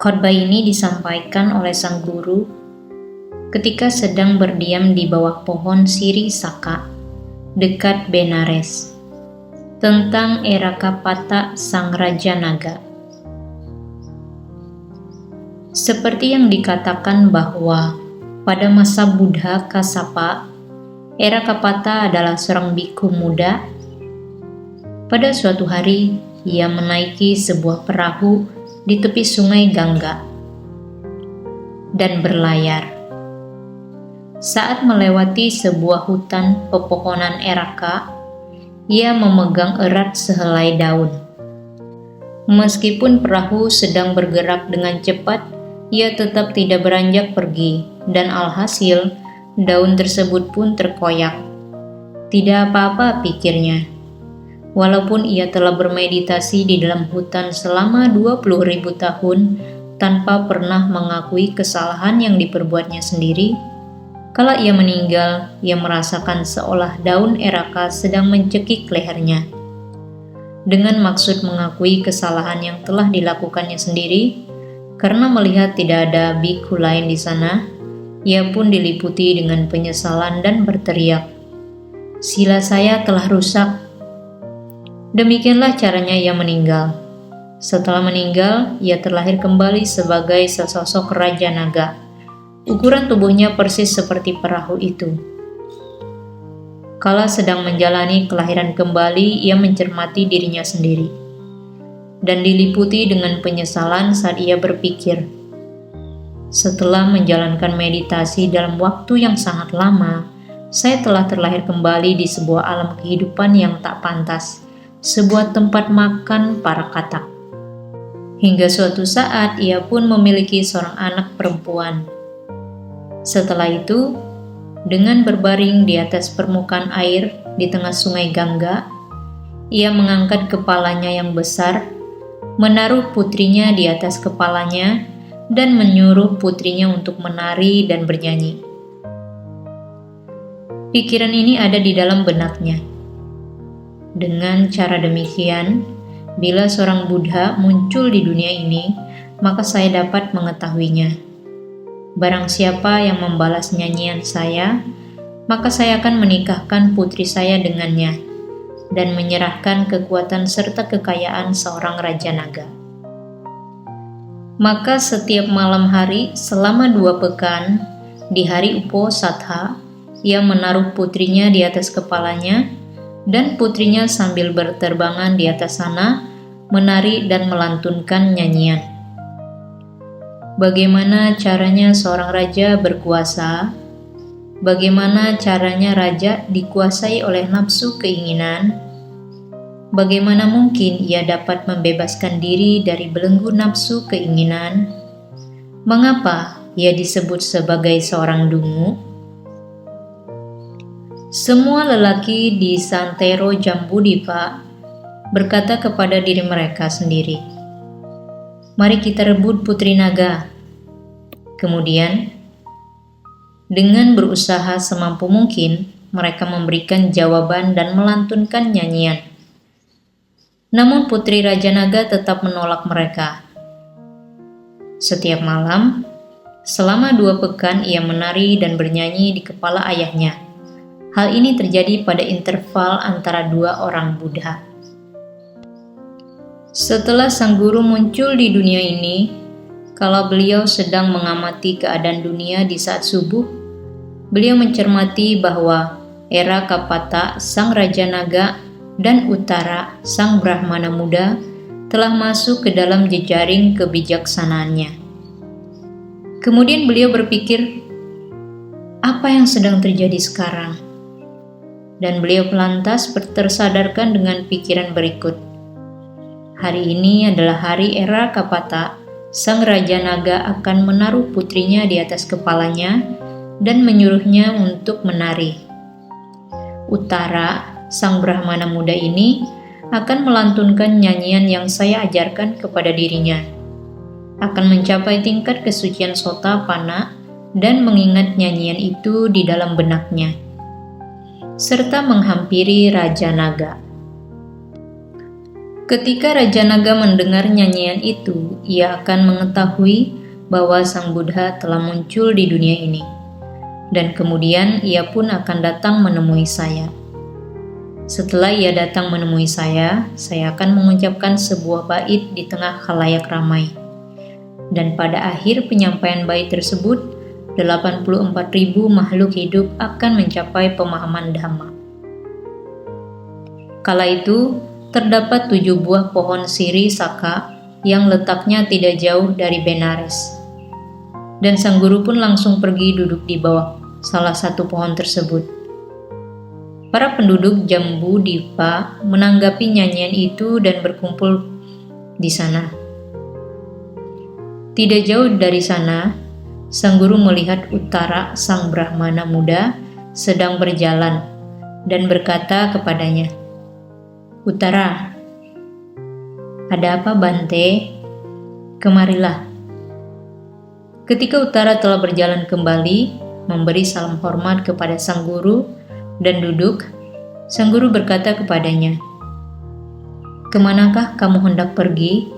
Khotbah ini disampaikan oleh sang guru ketika sedang berdiam di bawah pohon siri saka dekat Benares tentang Erakapata sang Raja Naga. Seperti yang dikatakan bahwa pada masa Buddha Kassapa, Erakapata adalah seorang bikhu muda. Pada suatu hari, ia menaiki sebuah perahu di tepi sungai Gangga dan berlayar. Saat melewati sebuah hutan pepohonan Eraka, ia memegang erat sehelai daun. Meskipun perahu sedang bergerak dengan cepat, ia tetap tidak beranjak pergi, dan alhasil daun tersebut pun terkoyak. Tidak apa-apa, pikirnya. Walaupun ia telah bermeditasi di dalam hutan selama 20.000 tahun tanpa pernah mengakui kesalahan yang diperbuatnya sendiri, kala ia meninggal, ia merasakan seolah daun Eraka sedang mencekik lehernya. Dengan maksud mengakui kesalahan yang telah dilakukannya sendiri, karena melihat tidak ada bikhu lain di sana, ia pun diliputi dengan penyesalan dan berteriak, "Sila saya telah rusak." Demikianlah caranya ia meninggal. Setelah meninggal, ia terlahir kembali sebagai sesosok Raja Naga. Ukuran tubuhnya persis seperti perahu itu. Kala sedang menjalani kelahiran kembali, ia mencermati dirinya sendiri dan diliputi dengan penyesalan saat ia berpikir, setelah menjalankan meditasi dalam waktu yang sangat lama, saya telah terlahir kembali di sebuah alam kehidupan yang tak pantas, sebuah tempat makan para katak. Hingga suatu saat ia pun memiliki seorang anak perempuan. Setelah itu, dengan berbaring di atas permukaan air di tengah sungai Gangga, ia mengangkat kepalanya yang besar, menaruh putrinya di atas kepalanya, dan menyuruh putrinya untuk menari dan bernyanyi. Pikiran ini ada di dalam benaknya. Dengan cara demikian, bila seorang Buddha muncul di dunia ini, maka saya dapat mengetahuinya. Barang siapa yang membalas nyanyian saya, maka saya akan menikahkan putri saya dengannya dan menyerahkan kekuatan serta kekayaan seorang Raja Naga. Maka setiap malam hari selama 2 pekan, di hari Uposatha, ia menaruh putrinya di atas kepalanya, dan putrinya sambil berterbangan di atas sana, menari dan melantunkan nyanyian. Bagaimana caranya seorang raja berkuasa? Bagaimana caranya raja dikuasai oleh nafsu keinginan? Bagaimana mungkin ia dapat membebaskan diri dari belenggu nafsu keinginan? Mengapa ia disebut sebagai seorang dungu? Semua lelaki di Santero Jambudvipa berkata kepada diri mereka sendiri, "Mari kita rebut putri naga." Kemudian, dengan berusaha semampu mungkin, mereka memberikan jawaban dan melantunkan nyanyian. Namun putri Raja Naga tetap menolak mereka. Setiap malam, selama 2 pekan ia menari dan bernyanyi di kepala ayahnya. Hal ini terjadi pada interval antara 2 orang Buddha. Setelah sang guru muncul di dunia ini, kala beliau sedang mengamati keadaan dunia di saat subuh, beliau mencermati bahwa Erakapata sang Raja Naga dan Uttara sang Brahmana muda telah masuk ke dalam jejaring kebijaksanaannya. Kemudian beliau berpikir, apa yang sedang terjadi sekarang? Dan beliau lantas tersadarkan dengan pikiran berikut. Hari ini adalah hari Erakapata, sang Raja Naga akan menaruh putrinya di atas kepalanya dan menyuruhnya untuk menari. Uttara, sang Brahmana muda ini, akan melantunkan nyanyian yang saya ajarkan kepada dirinya. Akan mencapai tingkat kesucian Sotapanna dan mengingat nyanyian itu di dalam benaknya, serta menghampiri Raja Naga. Ketika Raja Naga mendengar nyanyian itu, ia akan mengetahui bahwa Sang Buddha telah muncul di dunia ini. Dan kemudian ia pun akan datang menemui saya. Setelah ia datang menemui saya akan mengucapkan sebuah bait di tengah khalayak ramai. Dan pada akhir penyampaian bait tersebut, 84.000 makhluk hidup akan mencapai pemahaman Dhamma. Kala itu, terdapat 7 buah pohon siri saka yang letaknya tidak jauh dari Benares. Dan sang guru pun langsung pergi duduk di bawah salah satu pohon tersebut. Para penduduk Jambu Dipa menanggapi nyanyian itu dan berkumpul di sana. Tidak jauh dari sana, sang guru melihat Uttara sang Brahmana muda sedang berjalan dan berkata kepadanya, "Uttara, ada apa Bante? Kemarilah." Ketika Uttara telah berjalan kembali, memberi salam hormat kepada sang guru dan duduk, sang guru berkata kepadanya, "Kemanakah kamu hendak pergi?"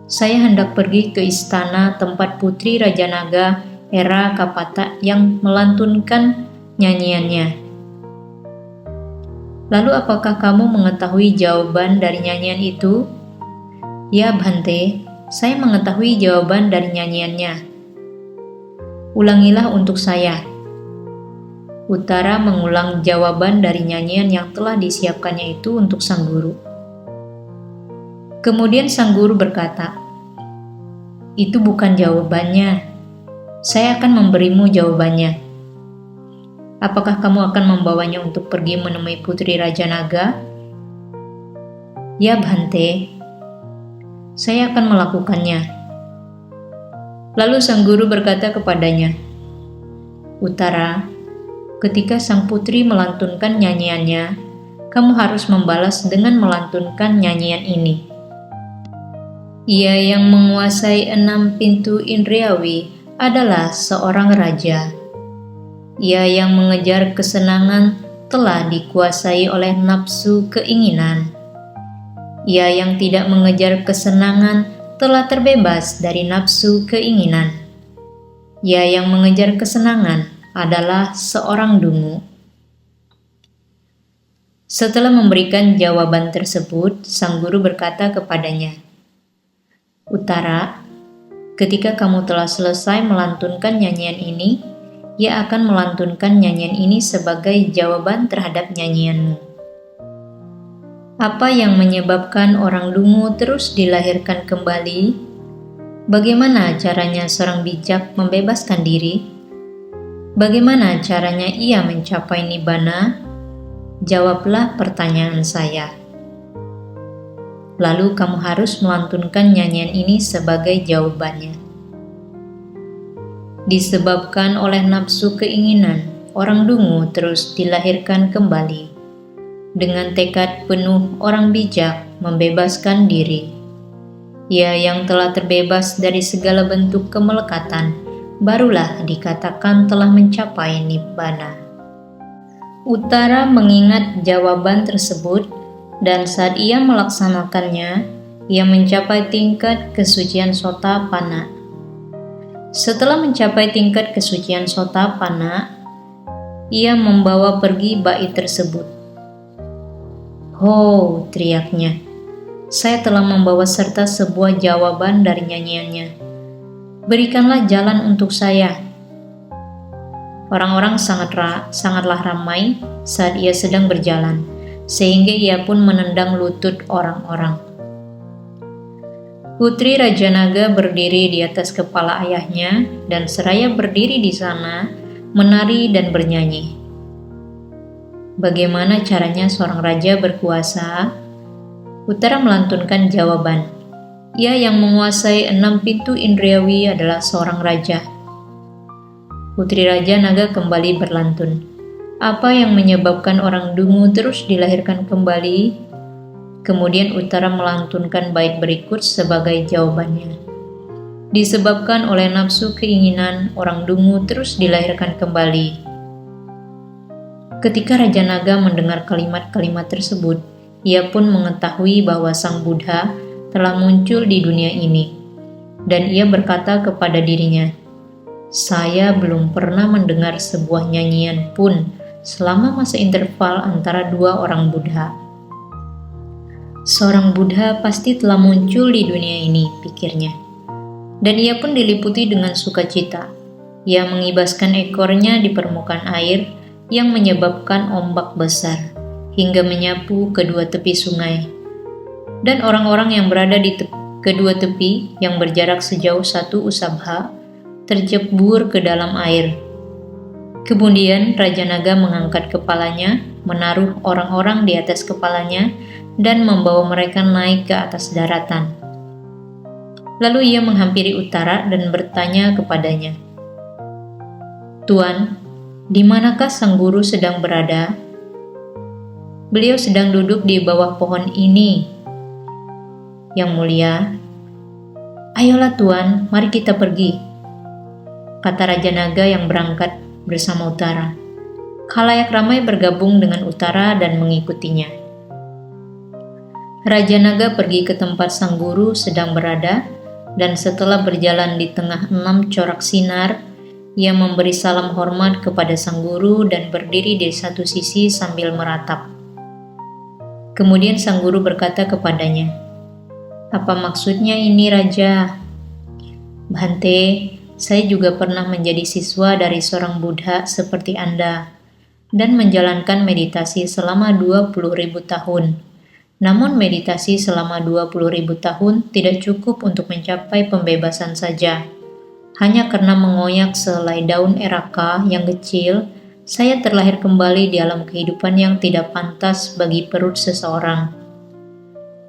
"Saya hendak pergi ke istana tempat putri Raja Naga Era Kapata yang melantunkan nyanyiannya." "Lalu apakah kamu mengetahui jawaban dari nyanyian itu?" "Ya Bhante, saya mengetahui jawaban dari nyanyiannya." "Ulangilah untuk saya." Uttara mengulang jawaban dari nyanyian yang telah disiapkannya itu untuk sang guru. Kemudian sang guru berkata, "Itu bukan jawabannya. Saya akan memberimu jawabannya. Apakah kamu akan membawanya untuk pergi menemui putri Raja Naga?" "Ya Bhante, saya akan melakukannya." Lalu sang guru berkata kepadanya, "Uttara, ketika sang putri melantunkan nyanyiannya, kamu harus membalas dengan melantunkan nyanyian ini." "Ia yang menguasai 6 pintu indriawi adalah seorang raja. Ia yang mengejar kesenangan telah dikuasai oleh nafsu keinginan. Ia yang tidak mengejar kesenangan telah terbebas dari nafsu keinginan. Ia yang mengejar kesenangan adalah seorang dungu." Setelah memberikan jawaban tersebut, sang guru berkata kepadanya, "Uttara, ketika kamu telah selesai melantunkan nyanyian ini, ia akan melantunkan nyanyian ini sebagai jawaban terhadap nyanyianmu. Apa yang menyebabkan orang dungu terus dilahirkan kembali? Bagaimana caranya seorang bijak membebaskan diri? Bagaimana caranya ia mencapai nibbana? Jawablah pertanyaan saya. Lalu kamu harus melantunkan nyanyian ini sebagai jawabannya." Disebabkan oleh nafsu keinginan, orang dungu terus dilahirkan kembali. Dengan tekad penuh orang bijak membebaskan diri. Ia yang telah terbebas dari segala bentuk kemelekatan, barulah dikatakan telah mencapai nibbana. Uttara mengingat jawaban tersebut, dan saat ia melaksanakannya, ia mencapai tingkat kesucian Sotapanna. Setelah mencapai tingkat kesucian Sotapanna, ia membawa pergi bait tersebut. "Ho!" teriaknya, "saya telah membawa serta sebuah jawaban dari nyanyiannya. Berikanlah jalan untuk saya." Orang-orang sangatlah ramai saat ia sedang berjalan, sehingga ia pun menendang lutut orang-orang. Putri Raja Naga berdiri di atas kepala ayahnya, dan seraya berdiri di sana, menari dan bernyanyi. Bagaimana caranya seorang raja berkuasa? Uttara melantunkan jawaban. Ia yang menguasai 6 pintu indriawi adalah seorang raja. Putri Raja Naga kembali berlantun. Apa yang menyebabkan orang dungu terus dilahirkan kembali? Kemudian Uttara melantunkan bait berikut sebagai jawabannya. Disebabkan oleh nafsu keinginan, orang dungu terus dilahirkan kembali. Ketika Raja Naga mendengar kalimat-kalimat tersebut, ia pun mengetahui bahwa Sang Buddha telah muncul di dunia ini, dan ia berkata kepada dirinya, "Saya belum pernah mendengar sebuah nyanyian pun selama masa interval antara dua orang Buddha." Seorang Buddha pasti telah muncul di dunia ini, pikirnya. Dan ia pun diliputi dengan sukacita. Ia mengibaskan ekornya di permukaan air yang menyebabkan ombak besar, hingga menyapu kedua tepi sungai. Dan orang-orang yang berada di kedua tepi yang berjarak sejauh 1 usabha terjebur ke dalam air. Kemudian Raja Naga mengangkat kepalanya, menaruh orang-orang di atas kepalanya, dan membawa mereka naik ke atas daratan. Lalu ia menghampiri Uttara dan bertanya kepadanya, "Tuan, di manakah Sang Guru sedang berada?" "Beliau sedang duduk di bawah pohon ini, Yang Mulia." "Ayolah Tuan, mari kita pergi," kata Raja Naga yang berangkat bersama Uttara. Khalayak ramai bergabung dengan Uttara dan mengikutinya. Raja Naga pergi ke tempat Sang Guru sedang berada, dan setelah berjalan di tengah 6 corak sinar, ia memberi salam hormat kepada Sang Guru dan berdiri di satu sisi sambil meratap. Kemudian Sang Guru berkata kepadanya, "Apa maksudnya ini, Raja?" "Bhante, saya juga pernah menjadi siswa dari seorang Buddha seperti Anda dan menjalankan meditasi selama 20.000 tahun. Namun meditasi selama 20.000 tahun tidak cukup untuk mencapai pembebasan saja. Hanya karena mengoyak sehelai daun eraka yang kecil, saya terlahir kembali di alam kehidupan yang tidak pantas bagi perut seseorang.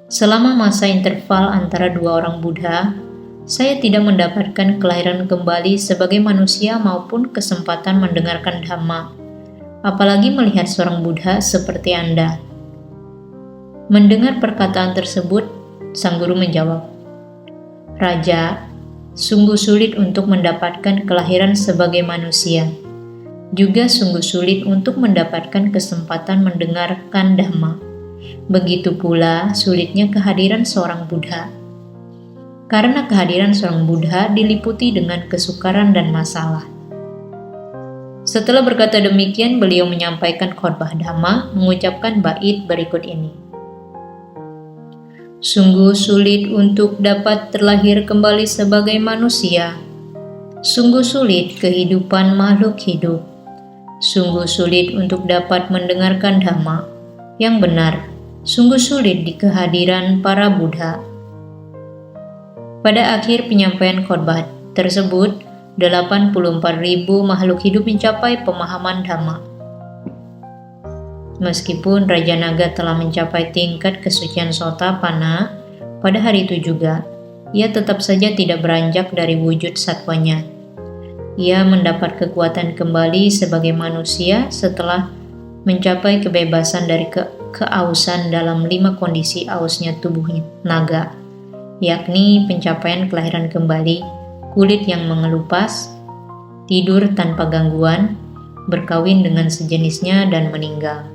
Selama masa interval antara dua orang Buddha, saya tidak mendapatkan kelahiran kembali sebagai manusia maupun kesempatan mendengarkan Dhamma, apalagi melihat seorang Buddha seperti Anda." Mendengar perkataan tersebut, Sang Guru menjawab, "Raja, sungguh sulit untuk mendapatkan kelahiran sebagai manusia. Juga sungguh sulit untuk mendapatkan kesempatan mendengarkan Dhamma. Begitu pula sulitnya kehadiran seorang Buddha. Karena kehadiran seorang Buddha diliputi dengan kesukaran dan masalah." Setelah berkata demikian, beliau menyampaikan khotbah Dhamma, mengucapkan bait berikut ini. "Sungguh sulit untuk dapat terlahir kembali sebagai manusia. Sungguh sulit kehidupan makhluk hidup. Sungguh sulit untuk dapat mendengarkan Dhamma yang benar. Sungguh sulit di kehadiran para Buddha." Pada akhir penyampaian khotbah tersebut, 84.000 makhluk hidup mencapai pemahaman Dhamma. Meskipun Raja Naga telah mencapai tingkat kesucian Sotapanna pada hari itu juga, ia tetap saja tidak beranjak dari wujud satwanya. Ia mendapat kekuatan kembali sebagai manusia setelah mencapai kebebasan dari keausan dalam 5 kondisi ausnya tubuh naga, yakni pencapaian kelahiran kembali, kulit yang mengelupas, tidur tanpa gangguan, berkawin dengan sejenisnya, dan meninggal.